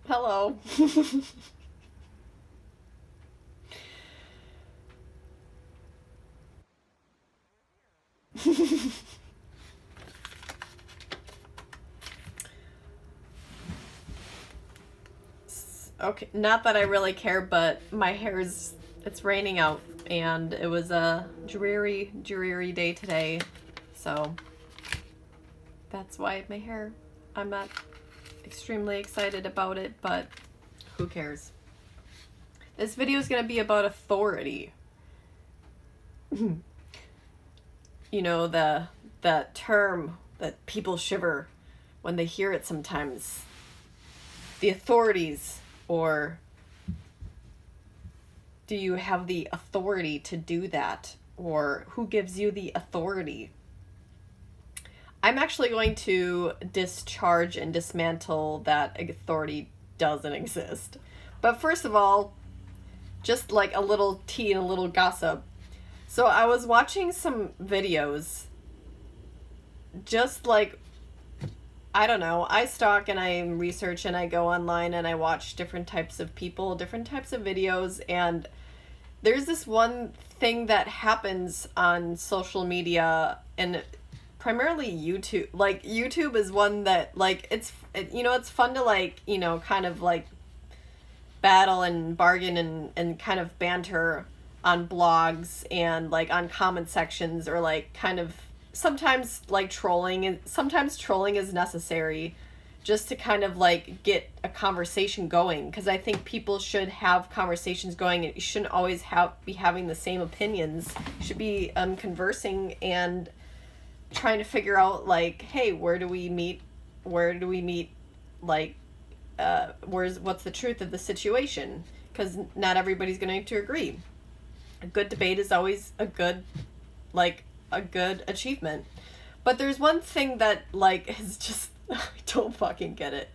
Hello. Okay, not that I really care, but my hair's it's raining out and it was a dreary day today. So that's why my hair I'm not extremely excited about it, but who cares? This video is going to be about authority. You know, the term that people shiver when they hear it sometimes. The authorities, or do you have the authority to do that? Or who gives you the authority? I'm actually going to discharge and dismantle that authority doesn't exist. But first of all, just like a little tea and a little gossip. So I was watching some videos, just like, I don't know, I stalk and I research and I go online and I watch different types of people, different types of videos, and there's this one thing that happens on social media and primarily YouTube. Like, YouTube is one that, like, it's fun to, like, kind of like battle and bargain and kind of banter on blogs and like on comment sections, or like kind of sometimes like trolling, and sometimes trolling is necessary just to kind of like get a conversation going, because I think people should have conversations going, and you shouldn't always be having the same opinions. You should be conversing and trying to figure out, like, hey, where do we meet, like what's the truth of the situation, because not everybody's going to agree. A good debate is always a good achievement. But there's one thing that, like, is just, I don't fucking get it,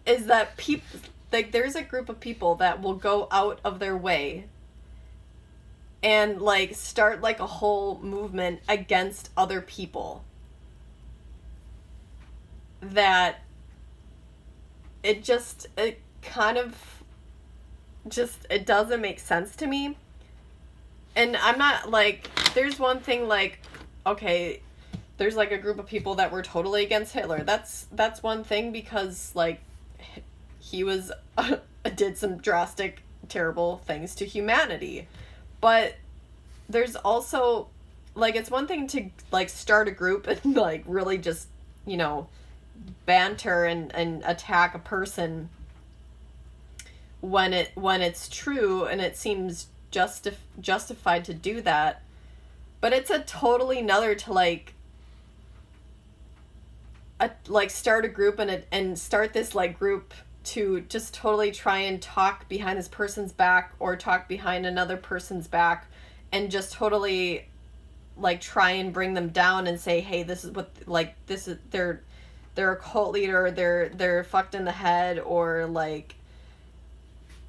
is that people, like, there's a group of people that will go out of their way and, like, start, like, a whole movement against other people. That it doesn't make sense to me. And I'm not, like, there's one thing, like, okay, there's, like, a group of people that were totally against Hitler. That's one thing, because, like, he was, did some drastic, terrible things to humanity. But there's also, like, it's one thing to, like, start a group and, like, really just, banter and attack a person when it's true and it seems justified to do that. But it's a totally another to like start a group and start this like group to just totally try and talk behind this person's back or talk behind another person's back, and just totally like try and bring them down and say, hey, this is what, like, this is, they're a cult leader, they're fucked in the head, or like,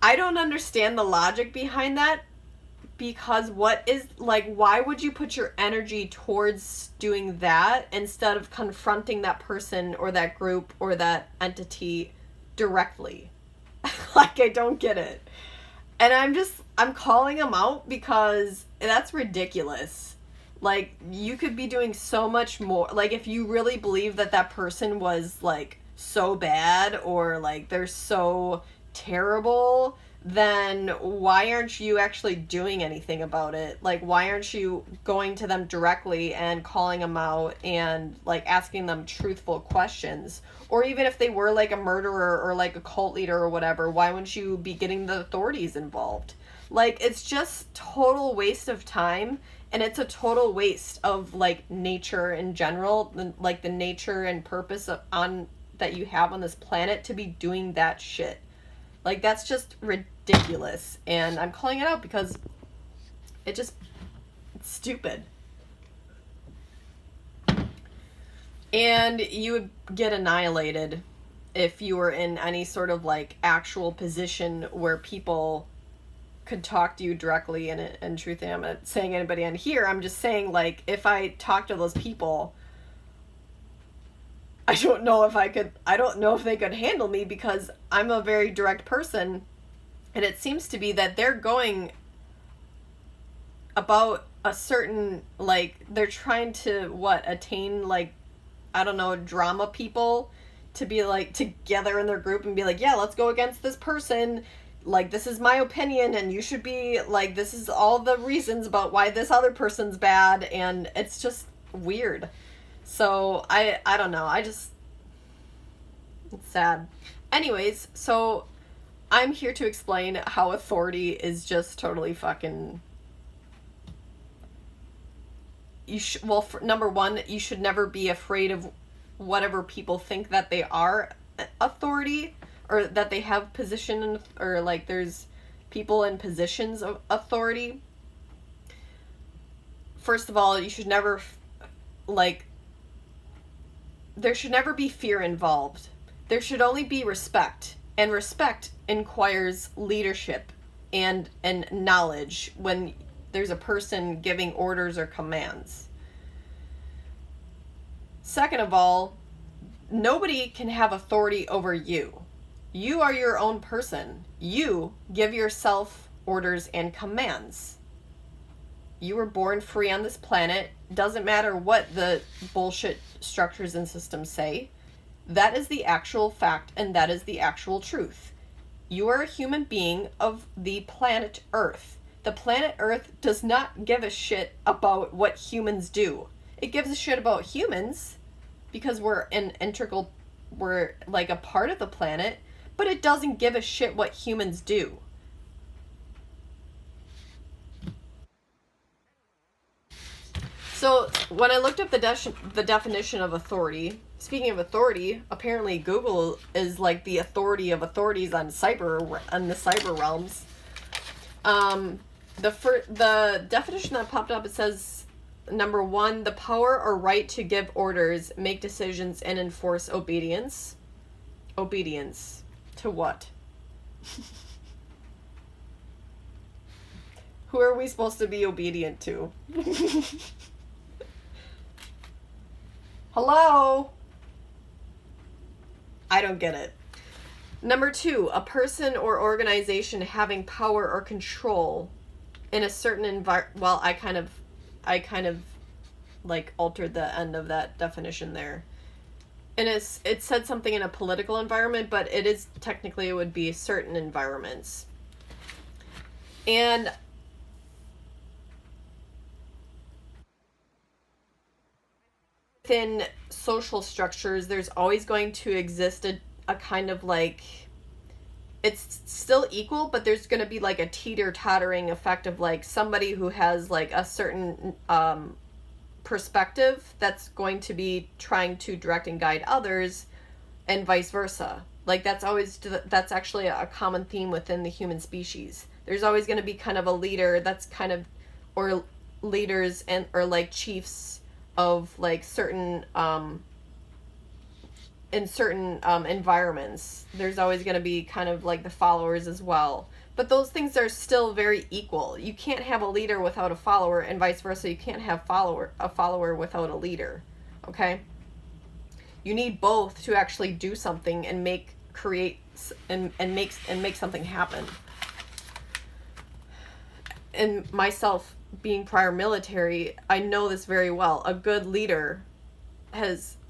I don't understand the logic behind that. Because why would you put your energy towards doing that instead of confronting that person or that group or that entity directly? Like, I don't get it. And I'm calling them out because that's ridiculous. Like, you could be doing so much more. Like, if you really believe that person was, like, so bad, or, like, they're so terrible, then why aren't you actually doing anything about it? Like, why aren't you going to them directly and calling them out and, like, asking them truthful questions? Or even if they were, like, a murderer or, like, a cult leader or whatever, why wouldn't you be getting the authorities involved? Like, it's just total waste of time, and it's a total waste of, like, nature in general, like, the nature and purpose that you have on this planet to be doing that shit. Like, that's just ridiculous, and I'm calling it out because it's stupid. And you would get annihilated if you were in any sort of, like, actual position where people could talk to you directly. And truthfully, I'm not saying anybody on here, I'm just saying, like, if I talk to those people, I don't know if they could handle me because I'm a very direct person. And it seems to be that they're going about a certain, like, they're trying to, attain, like, I don't know, drama people to be, like, together in their group and be like, yeah, let's go against this person. Like, this is my opinion, and you should be, like, this is all the reasons about why this other person's bad, and it's just weird. So, I don't know, it's sad. Anyways, so I'm here to explain how authority is just totally fucking... number one, you should never be afraid of whatever people think that they are authority, or that they have position, or like there's people in positions of authority. First of all, you should never, like, there should never be fear involved. There should only be respect, and respect inquires leadership and knowledge when there's a person giving orders or commands. Second of all, nobody can have authority over you. You are your own person. You give yourself orders and commands. You were born free on this planet. Doesn't matter what the bullshit structures and systems say. That is the actual fact, and that is the actual truth. You are a human being of the planet Earth. The planet Earth does not give a shit about what humans do. It gives a shit about humans because we're like a part of the planet, but it doesn't give a shit what humans do. So when I looked up the definition of authority, speaking of authority, apparently Google is like the authority of authorities on the cyber realms. The definition that popped up, it says, number one, the power or right to give orders, make decisions, and enforce obedience. Obedience to what? Who are we supposed to be obedient to? Hello? I don't get it. Number two, a person or organization having power or control in a certain environment. Well, I kind of like altered the end of that definition there. And it said something in a political environment, but it is technically, it would be certain environments. And within social structures, there's always going to exist a kind of like, it's still equal, but there's going to be like a teeter-tottering effect of like somebody who has like a certain perspective that's going to be trying to direct and guide others, and vice versa. Like that's actually a common theme within the human species. There's always going to be kind of a leader that's kind of, or leaders or like chiefs of like certain in certain environments. There's always going to be kind of like the followers as well, but those things are still very equal. You can't have a leader without a follower, and vice versa. You can't have a follower without a leader. Okay, you need both to actually do something and make something happen. And myself being prior military, I know this very well. A good leader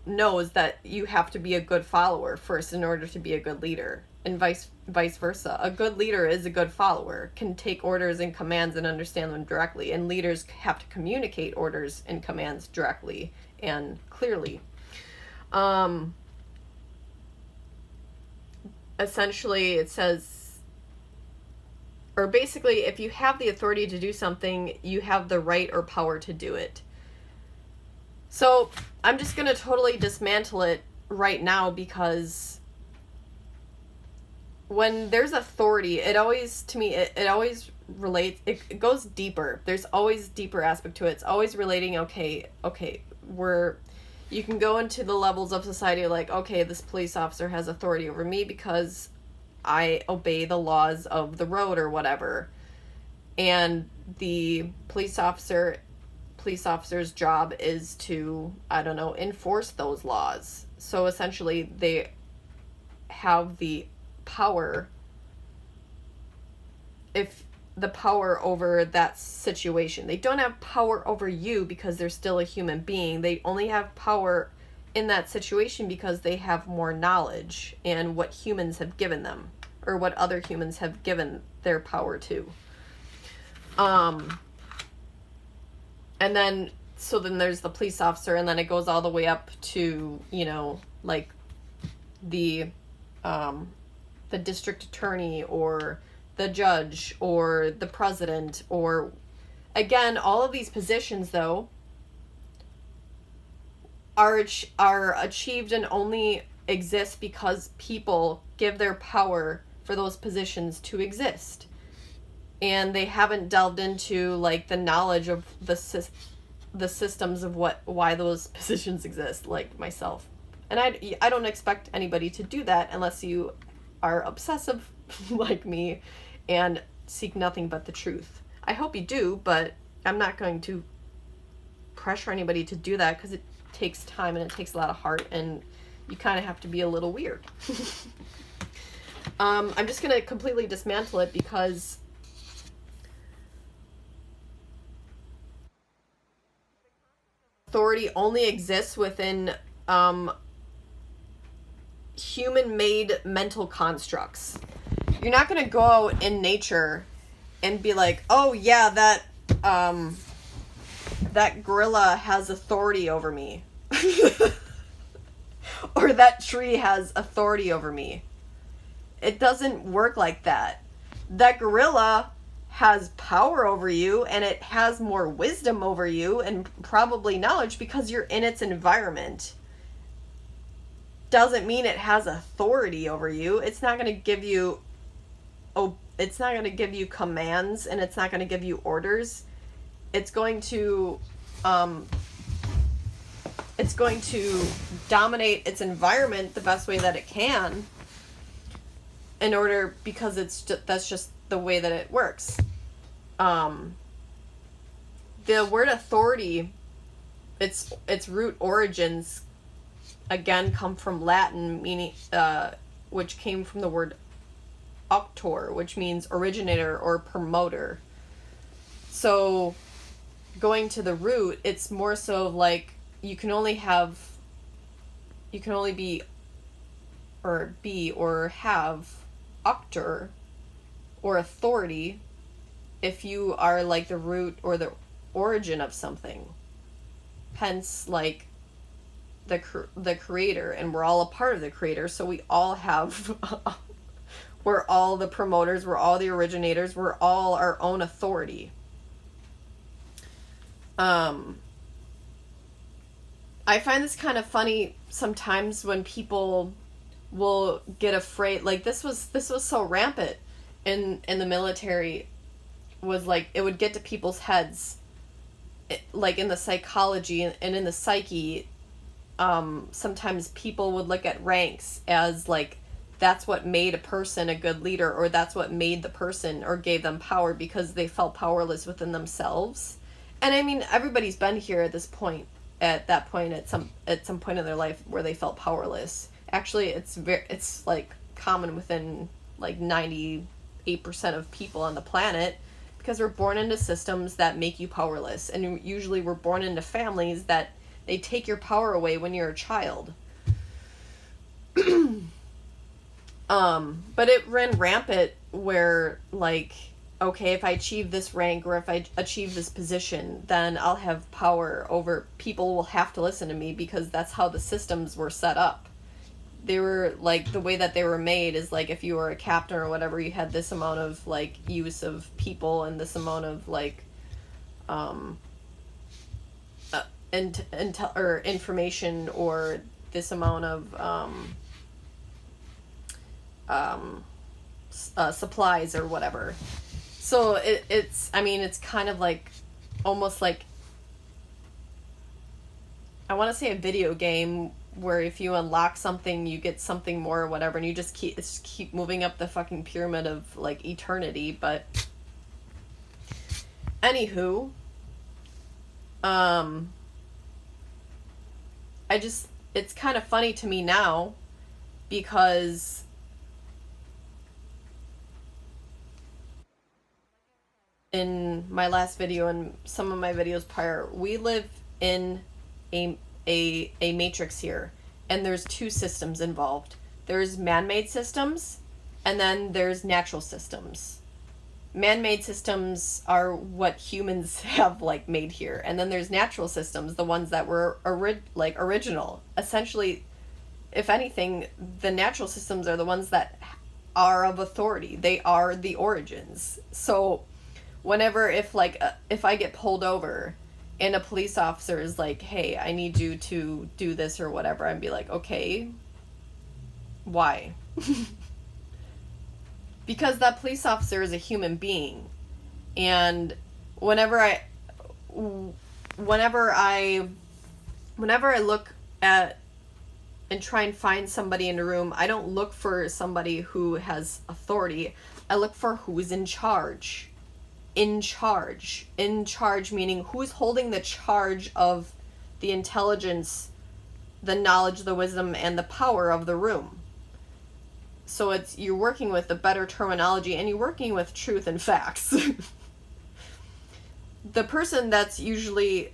knows that you have to be a good follower first in order to be a good leader, and vice versa. A good leader is a good follower, can take orders and commands and understand them directly, and leaders have to communicate orders and commands directly and clearly. Essentially, it says, or basically, if you have the authority to do something, you have the right or power to do it. So I'm just going to totally dismantle it right now, because when there's authority, it always relates, it goes deeper. There's always deeper aspect to it. It's always relating, okay, you can go into the levels of society like, okay, this police officer has authority over me because I obey the laws of the road or whatever. And the police officer police officer's job is to, I don't know, enforce those laws. So essentially they have the power, if the power over that situation. They don't have power over you because they're still a human being. They only have power in that situation because they have more knowledge and what humans have given them, or what other humans have given their power to. And then, so then there's the police officer, and then it goes all the way up to, you know, like the district attorney, or the judge, or the president, or, again, all of these positions, though, are achieved and only exist because people give their power for those positions to exist. And they haven't delved into, like, the knowledge of the systems of why those positions exist, like myself. And I don't expect anybody to do that unless you are obsessive like me and seek nothing but the truth. I hope you do, but I'm not going to pressure anybody to do that, because it takes time and it takes a lot of heart, and you kind of have to be a little weird. I'm just going to completely dismantle it, because authority only exists within human-made mental constructs. You're not going to go out in nature and be like, oh yeah, that gorilla has authority over me. Or that tree has authority over me. It doesn't work like that. That gorilla has power over you, and it has more wisdom over you and probably knowledge because you're in its environment. Doesn't mean it has authority over you. It's not going to give you commands, and it's not going to give you orders. It's going to dominate its environment the best way that it can, because that's just the way that it works. The word authority, its root origins, again, come from Latin, meaning which came from the word auctor, which means originator or promoter. So going to the root, it's more so like you can only be or have auctor or authority if you are like the root or the origin of something. Hence, like the creator, and we're all a part of the creator, so we all have we're all the promoters, we're all the originators, we're all our own authority. I find this kind of funny sometimes when people will get afraid. Like this was so rampant in the military, was like it would get to people's heads, like in the psychology and in the psyche. Sometimes people would look at ranks as like that's what made a person a good leader, or that's what made the person or gave them power, because they felt powerless within themselves. And I mean, everybody's been here at that point at some point in their life where they felt powerless. Actually, it's like common within like 98% of people on the planet, because we're born into systems that make you powerless, and usually we're born into families that they take your power away when you're a child. But it ran rampant where, like, okay, if I achieve this rank or if I achieve this position, then I'll have power over people. Will have to listen to me because that's how the systems were set up. They were like, the way that they were made is like, if you were a captain or whatever, you had this amount of like use of people and this amount of like or information, or this amount of supplies or whatever. So it's kind of like almost like, I want to say a video game where if you unlock something you get something more or whatever, and you just keep moving up the fucking pyramid of like eternity. But anywho, it's kind of funny to me now because in my last video and some of my videos prior, we live in a matrix here, and there's two systems involved. There's man-made systems, and then there's natural systems. Man-made systems are what humans have like made here, and then there's natural systems, the ones that were original. Essentially, if anything, the natural systems are the ones that are of authority. They are the origins. So whenever if I get pulled over and a police officer is like, hey, I need you to do this or whatever, I'd be like, okay, why? Because that police officer is a human being, and whenever I look at and try and find somebody in a room, I don't look for somebody who has authority. I look for who's in charge. In charge meaning who's holding the charge of the intelligence, the knowledge, the wisdom, and the power of the room. So you're working with a better terminology, and you're working with truth and facts. The person that's usually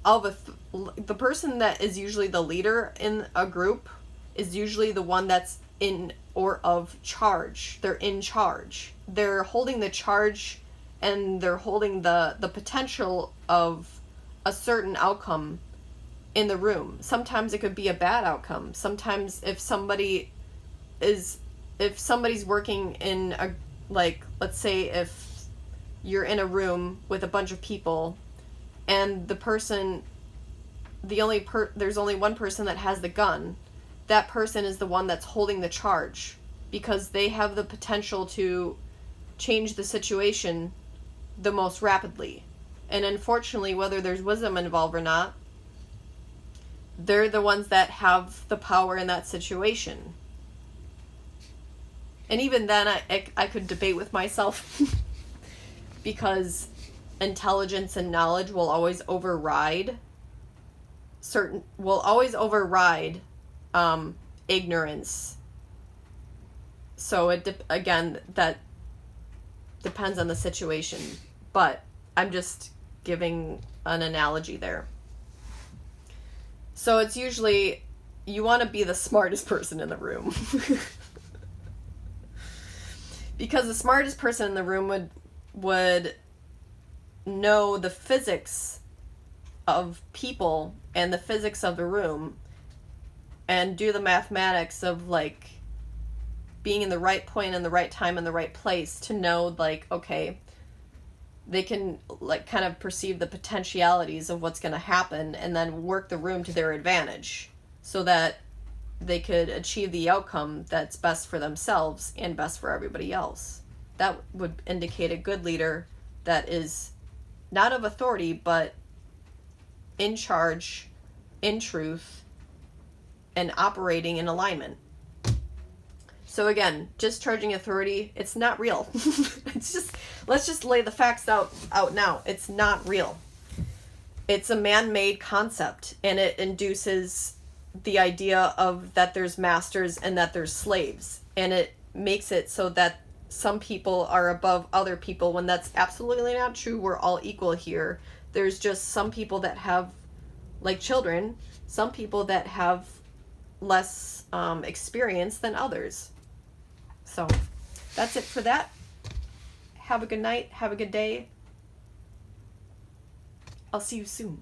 the person that is usually the leader in a group is usually the one that's in or of charge. They're in charge. They're holding the charge, and they're holding the potential of a certain outcome in the room. Sometimes it could be a bad outcome. Sometimes if somebody's working in a, like, let's say if you're in a room with a bunch of people, and there's only one person that has the gun, that person is the one that's holding the charge, because they have the potential to change the situation the most rapidly. And unfortunately, whether there's wisdom involved or not, they're the ones that have the power in that situation. And even then, I could debate with myself because intelligence and knowledge will always override ignorance. So again, that depends on the situation, but I'm just giving an analogy there. So it's usually, you want to be the smartest person in the room. Because the smartest person in the room would know the physics of people and the physics of the room, and do the mathematics of like being in the right point in the right time in the right place to know, like, okay, they can like kind of perceive the potentialities of what's going to happen and then work the room to their advantage so that they could achieve the outcome that's best for themselves and best for everybody else. That would indicate a good leader that is not of authority, but in charge, in truth, and operating in alignment. So again, just charging authority, it's not real. It's just, let's just lay the facts out now. It's not real. It's a man-made concept, and it induces the idea of that there's masters and that there's slaves. And it makes it so that some people are above other people when that's absolutely not true. We're all equal here. There's just some people that have, like children, some people that have less experience than others. So that's it for that. Have a good night. Have a good day. I'll see you soon.